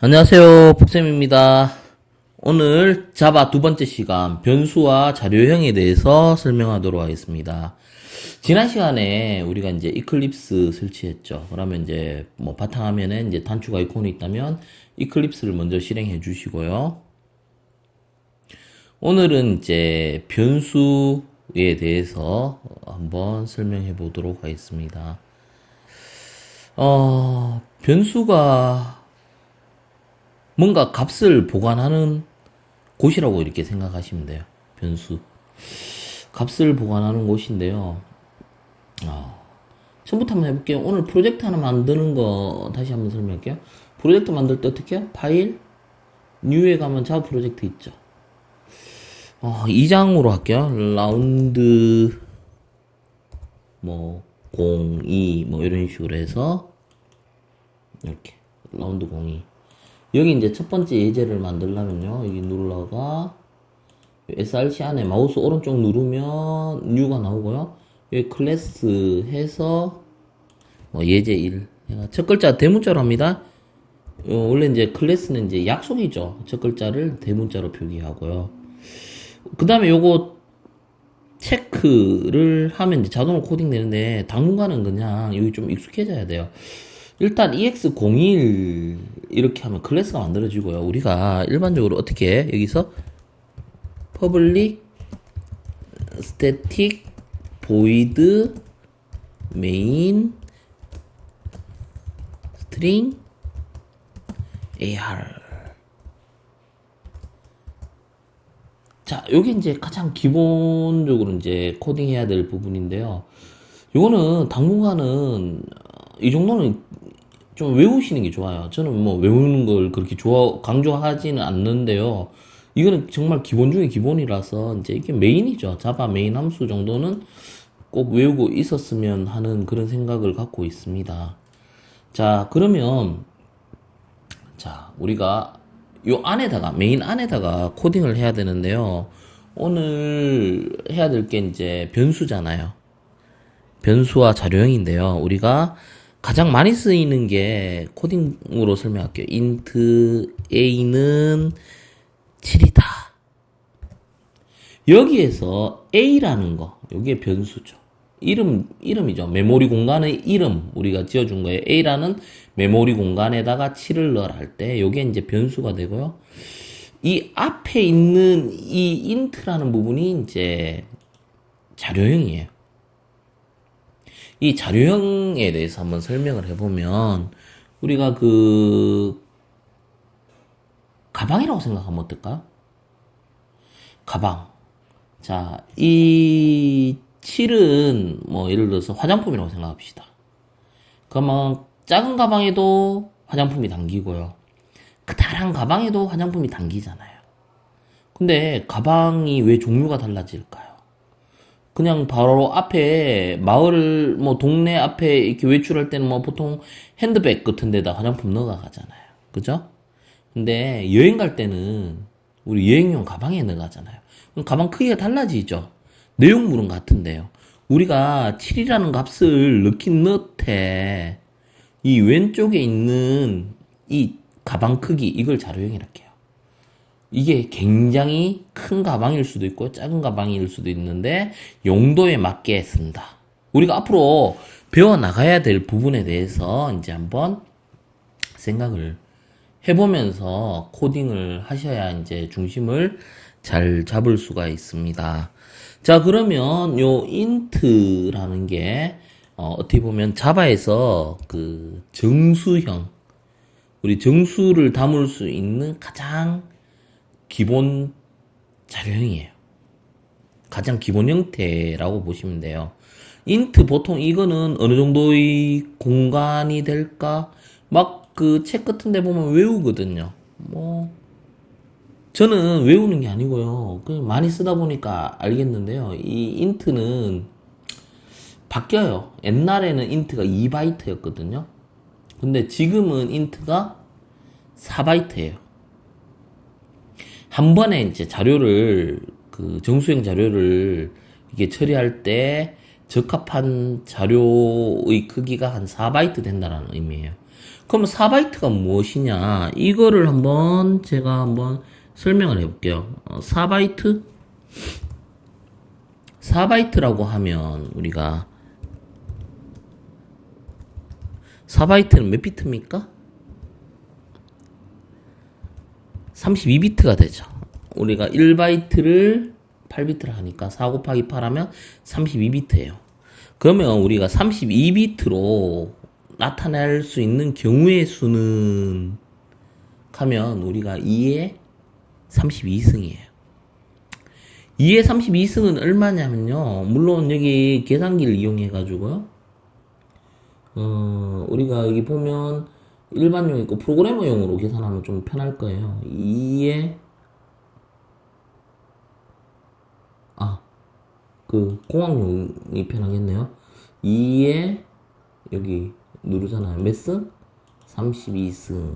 안녕하세요, 복쌤입니다. 오늘 자바 두 번째 시간 변수와 자료형에 대해서 설명하도록 하겠습니다. 지난 시간에 우리가 이제 이클립스 설치했죠. 그러면 이제 뭐 바탕화면에 이제 단축 아이콘이 있다면 이클립스를 먼저 실행해 주시고요. 오늘은 이제 변수에 대해서 한번 설명해 보도록 하겠습니다. 변수가 뭔가 값을 보관하는 곳이라고 이렇게 생각하시면 돼요. 변수. 값을 보관하는 곳인데요. 처음부터 한번 해볼게요. 오늘 프로젝트 하나 만드는 거 다시 한번 설명할게요. 프로젝트 만들 때 어떻게 해요? 파일, 뉴에 가면 자바 프로젝트 있죠. 2장으로 할게요. 라운드, 02, 이런 식으로 해서, 이렇게. 라운드 02. 여기 이제 첫 번째 예제를 만들려면요. 여기 눌러가 src 안에 마우스 오른쪽 누르면 new가 나오고요. 여기 클래스 해서 예제 1. 첫 글자 대문자로 합니다. 원래 이제 클래스는 이제 약속이죠. 첫 글자를 대문자로 표기하고요. 그 다음에 요거 체크를 하면 이제 자동으로 코딩 되는데 당분간은 그냥 여기 좀 익숙해져야 돼요. 일단 ex01 이렇게 하면 클래스가 만들어지고요. 우리가 일반적으로 어떻게 해? 여기서 public static void main string ar. 자, 요게 이제 가장 기본적으로 이제 코딩해야 될 부분인데요. 요거는 당분간은 이 정도는 좀 외우시는 게 좋아요. 저는 뭐 외우는 걸 그렇게 강조하지는 않는데요. 이거는 정말 기본 중에 기본이라서 이제 이게 메인이죠. 자바 메인 함수 정도는 꼭 외우고 있었으면 하는 그런 생각을 갖고 있습니다. 자, 그러면 우리가 요 안에다가 메인 안에다가 코딩을 해야 되는데요. 오늘 해야 될 게 이제 변수잖아요. 변수와 자료형인데요. 우리가 가장 많이 쓰이는 게 코딩으로 설명할게요. int a는 7이다. 여기에서 a라는 거, 여기에 변수죠. 이름이죠. 메모리 공간의 이름 우리가 지어준 거예요. a라는 메모리 공간에다가 7을 넣으라 할 때, 요게 이제 변수가 되고요. 이 앞에 있는 이 int라는 부분이 이제 자료형이에요. 이 자료형에 대해서 한번 설명을 해보면, 우리가 가방이라고 생각하면 어떨까요? 가방. 자, 이 7은 예를 들어서 화장품이라고 생각합시다. 그러면 작은 가방에도 화장품이 담기고요. 크다란 가방에도 화장품이 담기잖아요. 근데 가방이 왜 종류가 달라질까요? 그냥 바로 앞에 마을 동네 앞에 이렇게 외출할 때는 보통 핸드백 같은 데다 화장품 넣어가 가잖아요. 그죠? 근데 여행 갈 때는 우리 여행용 가방에 넣어가잖아요. 그럼 가방 크기가 달라지죠. 내용물은 같은데요. 우리가 7이라는 값을 넣되 이 왼쪽에 있는 이 가방 크기, 이걸 자료형이라고 해요. 이게 굉장히 큰 가방일 수도 있고 작은 가방일 수도 있는데 용도에 맞게 쓴다. 우리가 앞으로 배워나가야 될 부분에 대해서 이제 한번 생각을 해보면서 코딩을 하셔야 이제 중심을 잘 잡을 수가 있습니다. 자, 그러면 요 int라는 게 어떻게 보면 자바에서 정수형, 우리 정수를 담을 수 있는 가장 기본 자료형이에요. 가장 기본 형태라고 보시면 돼요. int 보통 이거는 어느 정도의 공간이 될까? 책 같은 데 보면 외우거든요. 저는 외우는 게 아니고요. 그냥 많이 쓰다 보니까 알겠는데요. 이 int는 바뀌어요. 옛날에는 int가 2바이트였거든요. 근데 지금은 int가 4바이트예요. 한 번에 이제 자료를, 정수형 자료를 이게 처리할 때 적합한 자료의 크기가 한 4바이트 된다는 의미예요. 그러면 4바이트가 무엇이냐? 이거를 제가 한번 설명을 해볼게요. 4바이트라고 하면 우리가 4바이트는 몇 비트입니까? 32비트가 되죠. 우리가 1바이트를 8비트를 하니까 4 곱하기 8 하면 32비트예요. 그러면 우리가 32비트로 나타낼 수 있는 경우의 수는 하면 우리가 2의 32승이에요. 2의 32승은 얼마냐면요. 물론 여기 계산기를 이용해 가지고요. 우리가 여기 보면 일반용 있고 프로그래머용으로 계산하면 좀 편할 거예요. 2의 공학용이 편하겠네요. 2의 여기 누르잖아요. 몇 승? 32승은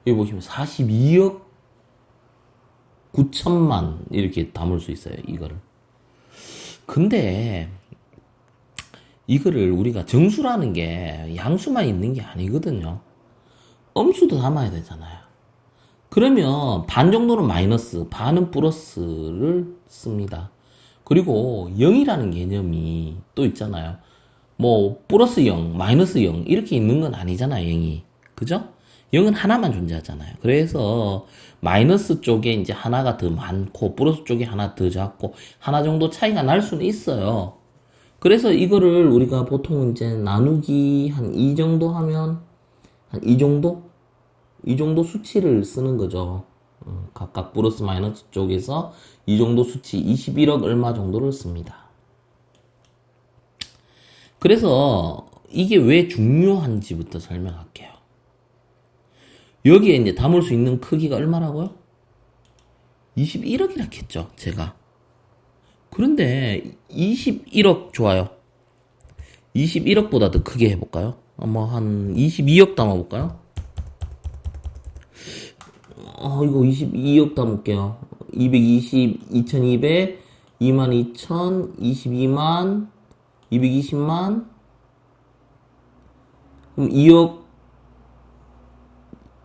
여기 보시면 42억 9천만 이렇게 담을 수 있어요. 이거를. 근데 이거를 우리가 정수라는 게 양수만 있는 게 아니거든요. 음수도 담아야 되잖아요. 그러면 반 정도는 마이너스, 반은 플러스를 씁니다. 그리고 0이라는 개념이 또 있잖아요. 뭐 플러스 0, 마이너스 0 이렇게 있는 건 아니잖아요. 0이. 그죠? 0은 하나만 존재하잖아요. 그래서 마이너스 쪽에 이제 하나가 더 많고 플러스 쪽에 하나 더 작고 하나 정도 차이가 날 수는 있어요. 그래서 이거를 우리가 보통 이제 나누기 한 이 정도 하면 한 이 정도? 이 정도 수치를 쓰는 거죠. 각각 플러스 마이너스 쪽에서 이 정도 수치 21억 얼마 정도를 씁니다. 그래서 이게 왜 중요한지부터 설명할게요. 여기에 이제 담을 수 있는 크기가 얼마라고요? 21억이라 했죠, 제가. 그런데 21억 좋아요. 21억보다 더 크게 해볼까요? 한 22억 담아볼까요? 이거 22억 담을게요. 220, 2200, 22,000, 22만, 220만, 그럼 2억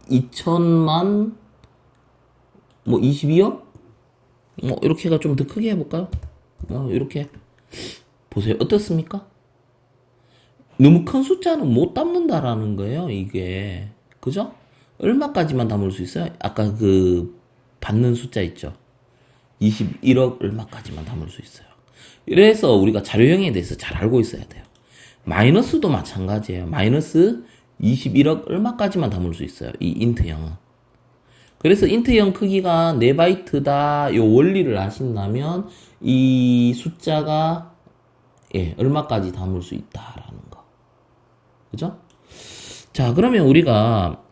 2천만, 22억? 이렇게가 좀 더 크게 해볼까요? 이렇게. 보세요. 어떻습니까? 너무 큰 숫자는 못 담는다라는 거예요, 이게. 그죠? 얼마까지만 담을 수 있어요? 아까 받는 숫자 있죠? 21억 얼마까지만 담을 수 있어요. 이래서 우리가 자료형에 대해서 잘 알고 있어야 돼요. 마이너스도 마찬가지예요. 마이너스 21억 얼마까지만 담을 수 있어요. 이 인트형은. 그래서 인트형 크기가 4바이트다 요 원리를 아신다면 이 숫자가 얼마까지 담을 수 있다라는 거. 그죠? 자, 그러면 우리가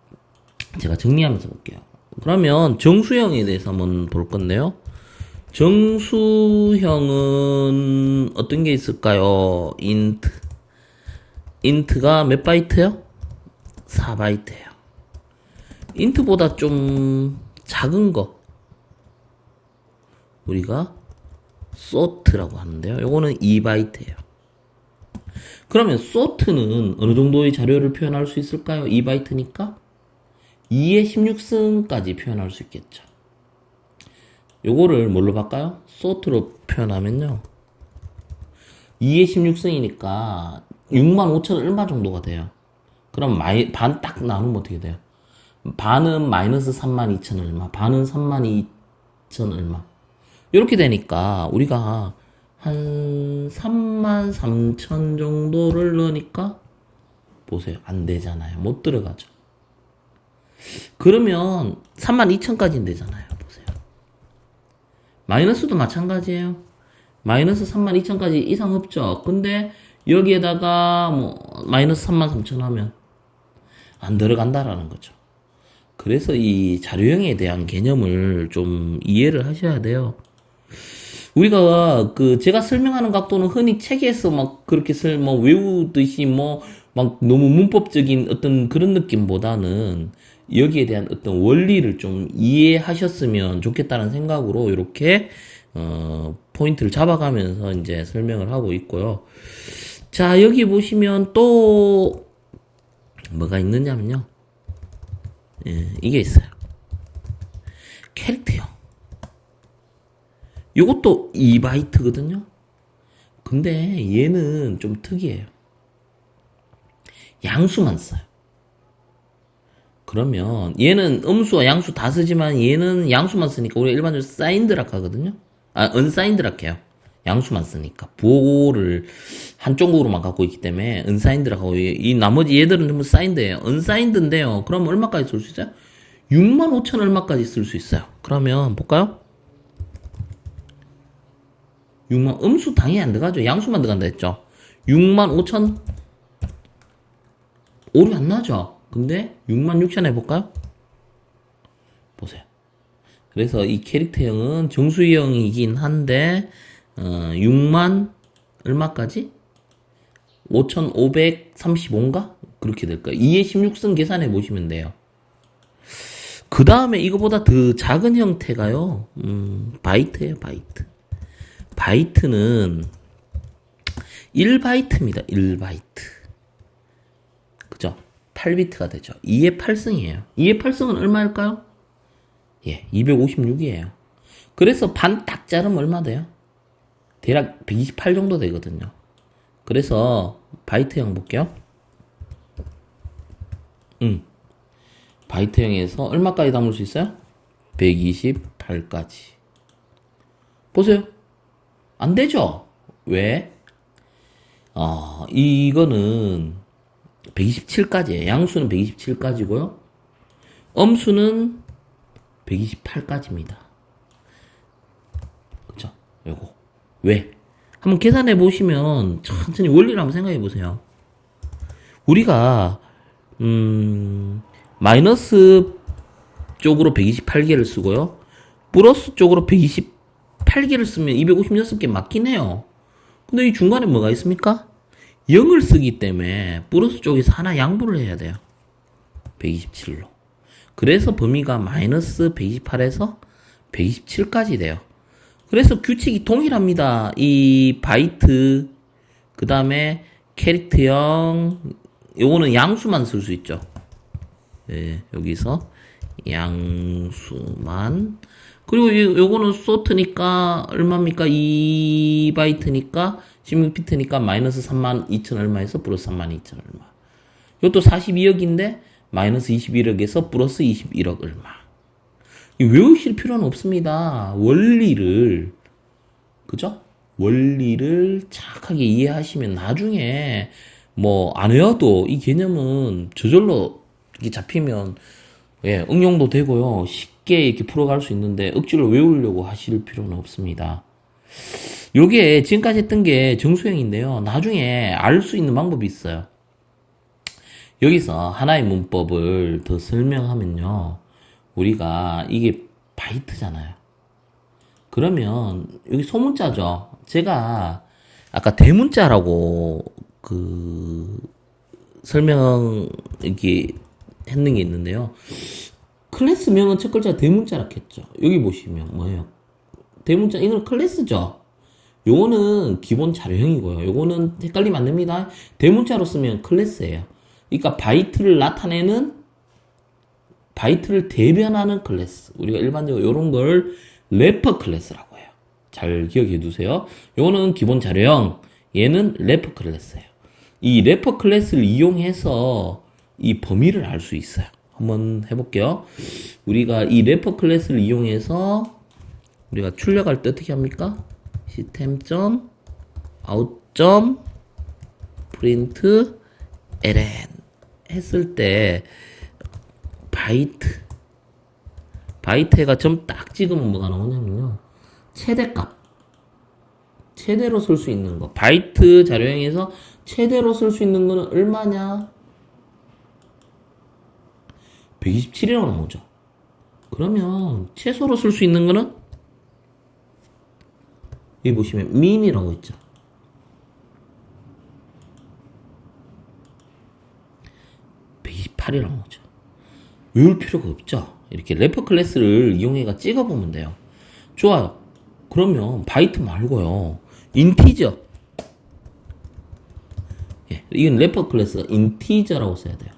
제가 정리하면서 볼게요. 그러면 정수형에 대해서 한번 볼 건데요. 정수형은 어떤 게 있을까요? 인트가 몇 바이트요? 4바이트예요. 인트보다 좀 작은 거 우리가 소트라고 하는데요. 요거는 2바이트예요. 그러면 소트는 어느 정도의 자료를 표현할 수 있을까요? 2바이트니까 2의 16승까지 표현할 수 있겠죠. 요거를 뭘로 바꿔요? 소트로 표현하면요. 2의 16승이니까 6만 5천 얼마 정도가 돼요. 그럼 반 딱 나누면 어떻게 돼요? 반은 마이너스 3만 2천 얼마, 반은 3만 2천 얼마. 이렇게 되니까 우리가 한 3만 3천 정도를 넣으니까 보세요. 안 되잖아요. 못 들어가죠. 그러면 3만 2천까지는 되잖아요. 보세요. 마이너스도 마찬가지예요. 마이너스 3만 2천까지 이상 없죠. 근데 여기에다가 마이너스 3만 3천 하면 안 들어간다라는 거죠. 그래서 이 자료형에 대한 개념을 좀 이해를 하셔야 돼요. 우리가 제가 설명하는 각도는 흔히 책에서 막 그렇게 외우듯이 막 너무 문법적인 어떤 그런 느낌보다는 여기에 대한 어떤 원리를 좀 이해하셨으면 좋겠다는 생각으로 이렇게 포인트를 잡아가면서 이제 설명을 하고 있고요. 자, 여기 보시면 또 뭐가 있느냐면요. 예, 이게 있어요. 캐릭터형. 이것도 2바이트거든요. 근데 얘는 좀 특이해요. 양수만 써요. 그러면 얘는 음수와 양수 다 쓰지만 얘는 양수만 쓰니까 우리가 일반적으로 사인드락 하거든요. 은사인드락 해요. 양수만 쓰니까. 부호를 한쪽으로만 갖고 있기 때문에 은사인드락 하고 이 나머지 얘들은 전부 사인드예요. 은사인드인데요. 그럼 얼마까지 쓸 수 있어요? 65,000 얼마까지 쓸 수 있어요. 그러면 볼까요? 6만 음수 당연히 안 들어가죠. 양수만 들어간다 했죠. 65,000 오류 안 나죠. 근데 66,000 해볼까요? 보세요. 그래서 이 캐릭터형은 정수형이긴 한데 6만 얼마까지? 5,535인가? 그렇게 될까요? 2의 16승 계산해 보시면 돼요. 그 다음에 이거보다 더 작은 형태가요. 바이트예요, 바이트. 바이트는 1바이트입니다. 1바이트. 그죠? 8비트가 되죠. 2의 8승이에요. 2의 8승은 얼마일까요? 예, 256이에요. 그래서 반 딱 자르면 얼마 돼요? 대략 128 정도 되거든요. 그래서 바이트형 볼게요. 바이트형에서 얼마까지 담을 수 있어요? 128까지. 보세요. 안 되죠? 왜? 이거는 127까지예요. 양수는 127까지고요. 음수는 128까지입니다. 그쵸? 요거. 왜? 한번 계산해 보시면 천천히 원리를 한번 생각해 보세요. 우리가 마이너스 쪽으로 128개를 쓰고요. 플러스 쪽으로 128개를 쓰면 256개 맞긴 해요. 근데 이 중간에 뭐가 있습니까? 0을 쓰기 때문에 플러스 쪽에서 하나 양보를 해야 돼요. 127로. 그래서 범위가 마이너스 128에서 127까지 돼요. 그래서 규칙이 동일합니다. 이 바이트, 그 다음에 캐릭터형, 요거는 양수만 쓸 수 있죠. 예, 여기서 양수만. 그리고 요거는 소트니까 얼마입니까? 2바이트니까 16비트니까 마이너스 32,000 얼마에서 플러스 32,000 얼마. 이것도 42억인데 마이너스 21억에서 플러스 21억 얼마. 외우실 필요는 없습니다. 원리를, 그죠? 원리를 착하게 이해하시면 나중에 뭐 안 외워도 이 개념은 저절로 이렇게 잡히면 예, 응용도 되고요. 쉽게 이렇게 풀어갈 수 있는데 억지로 외우려고 하실 필요는 없습니다. 요게 지금까지 했던 게 정수형인데요. 나중에 알 수 있는 방법이 있어요. 여기서 하나의 문법을 더 설명하면요. 우리가 이게 바이트잖아요. 그러면 여기 소문자죠. 제가 아까 대문자라고 설명 이렇게 했는 게 있는데요. 클래스명은 첫 글자가 대문자라고 했죠. 여기 보시면 뭐예요? 대문자, 이거는 클래스죠. 요거는 기본 자료형이고요. 요거는 헷갈리면 안 됩니다. 대문자로 쓰면 클래스예요. 그러니까 바이트를 대변하는 클래스. 우리가 일반적으로 요런 걸 래퍼 클래스라고 해요. 잘 기억해 두세요. 요거는 기본 자료형, 얘는 래퍼 클래스예요. 이 래퍼 클래스를 이용해서 이 범위를 알 수 있어요. 한번 해볼게요. 우리가 이 래퍼 클래스를 이용해서 우리가 출력할 때 어떻게 합니까? system.out.println 했을 때 바이트가 점 딱 찍으면 뭐가 나오냐면요. 최대로 쓸 수 있는 거. 바이트 자료형에서 최대로 쓸 수 있는 거는 얼마냐? 127이라고 나오죠. 그러면 최소로 쓸 수 있는 거는 여기 보시면 min이라고 있죠. 128이라고 나오죠. 외울 필요가 없죠. 이렇게 래퍼 클래스를 이용해가 찍어보면 돼요. 좋아요. 그러면 바이트 말고요. 인티저. 예, 이건 래퍼 클래스가 인티저라고 써야 돼요.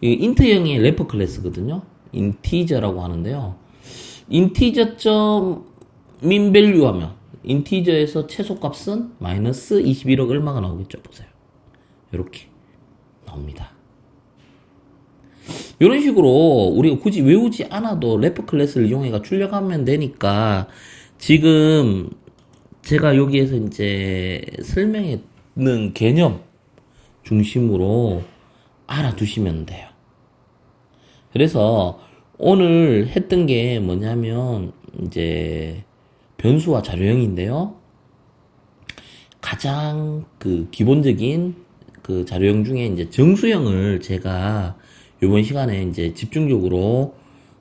이게 인트형의 래퍼 클래스거든요. 인티저라고 하는데요. 인티저 점 민밸류 하면 인티저에서 최소값은 마이너스 21억 얼마가 나오겠죠. 보세요. 이렇게 나옵니다. 이런 식으로 우리가 굳이 외우지 않아도 래퍼 클래스를 이용해가 출력하면 되니까 지금 제가 여기에서 이제 설명했는 개념 중심으로 알아두시면 돼요. 그래서 오늘 했던 게 뭐냐면 이제 변수와 자료형인데요. 가장 그 기본적인 그 자료형 중에 이제 정수형을 제가 이번 시간에 이제 집중적으로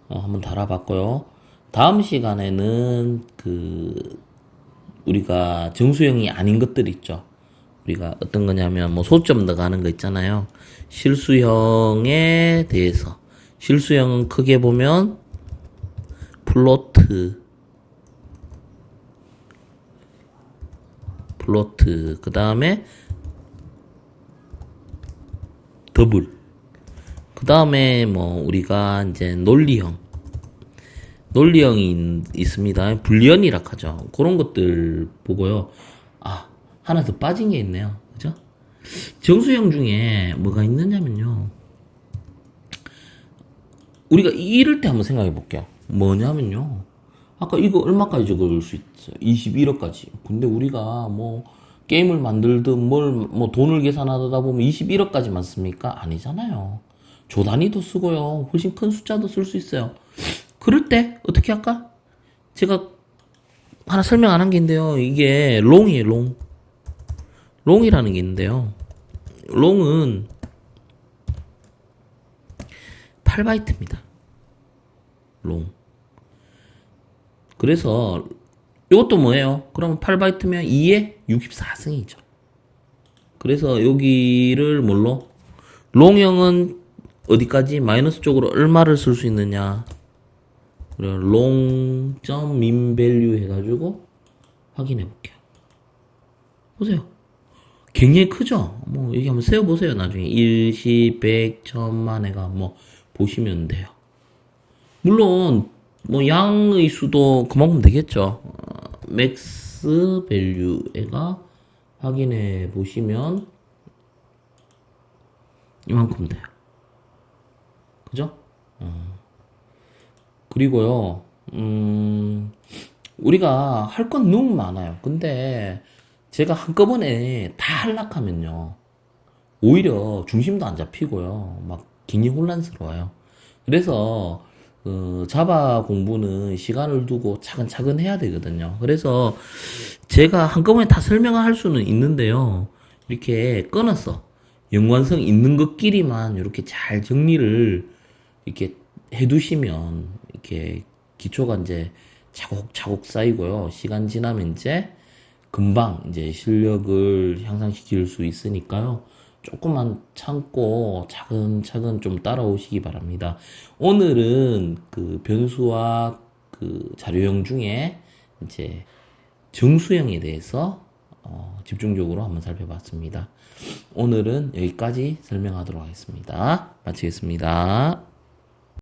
한번 다뤄봤고요. 다음 시간에는 그 우리가 정수형이 아닌 것들 있죠. 우리가 어떤 거냐면 뭐 소점 들어가는 거 있잖아요. 실수형에 대해서 실수형은 크게 보면 플로트 그 다음에 더블 그 다음에 뭐 우리가 이제 논리형이 있습니다. 불리언이라 하죠. 그런 것들 보고요. 아, 하나 더 빠진 게 있네요. 그죠? 정수형 중에 뭐가 있느냐면요. 우리가 이럴 때 한번 생각해 볼게요. 뭐냐면요. 아까 이거 얼마까지 적을 수 있어요? 21억까지. 근데 우리가 뭐 게임을 만들든 뭐 돈을 계산하다 보면 21억까지만 씁니까? 아니잖아요. 조 단위도 쓰고요. 훨씬 큰 숫자도 쓸 수 있어요. 그럴 때 어떻게 할까? 제가 하나 설명 안 한 게 있는데요. 이게 롱이에요, 롱. 롱이라는 게 있는데요. 롱은 8바이트입니다. 롱. 그래서 이것도 뭐예요? 그러면 8바이트면 2에 64승이죠. 그래서 여기를 뭘로? 롱형은 어디까지? 마이너스 쪽으로 얼마를 쓸 수 있느냐? 그래 롱.minValue 해가지고 확인해 볼게요. 보세요. 굉장히 크죠? 뭐 여기 한번 세어보세요. 나중에 1, 10, 100, 1000만 해가 뭐 보시면 돼요. 물론 뭐 양의 수도 그만큼 되겠죠. 맥스 밸류가 확인해 보시면 이만큼 돼요. 그죠? 그리고요, 우리가 할 건 너무 많아요. 근데 제가 한꺼번에 다 하려하면요, 오히려 중심도 안 잡히고요, 막 굉장히 혼란스러워요. 그래서 자바 공부는 시간을 두고 차근차근 해야 되거든요. 그래서 제가 한꺼번에 다 설명할 수는 있는데요, 이렇게 끊어서 연관성 있는 것끼리만 이렇게 잘 정리를 이렇게 해두시면 이렇게 기초가 이제 차곡차곡 쌓이고요. 시간 지나면 이제 금방 이제 실력을 향상시킬 수 있으니까요. 조금만 참고 차근차근 좀 따라오시기 바랍니다. 오늘은 그 변수와 그 자료형 중에 이제 정수형에 대해서 집중적으로 한번 살펴봤습니다. 오늘은 여기까지 설명하도록 하겠습니다. 마치겠습니다.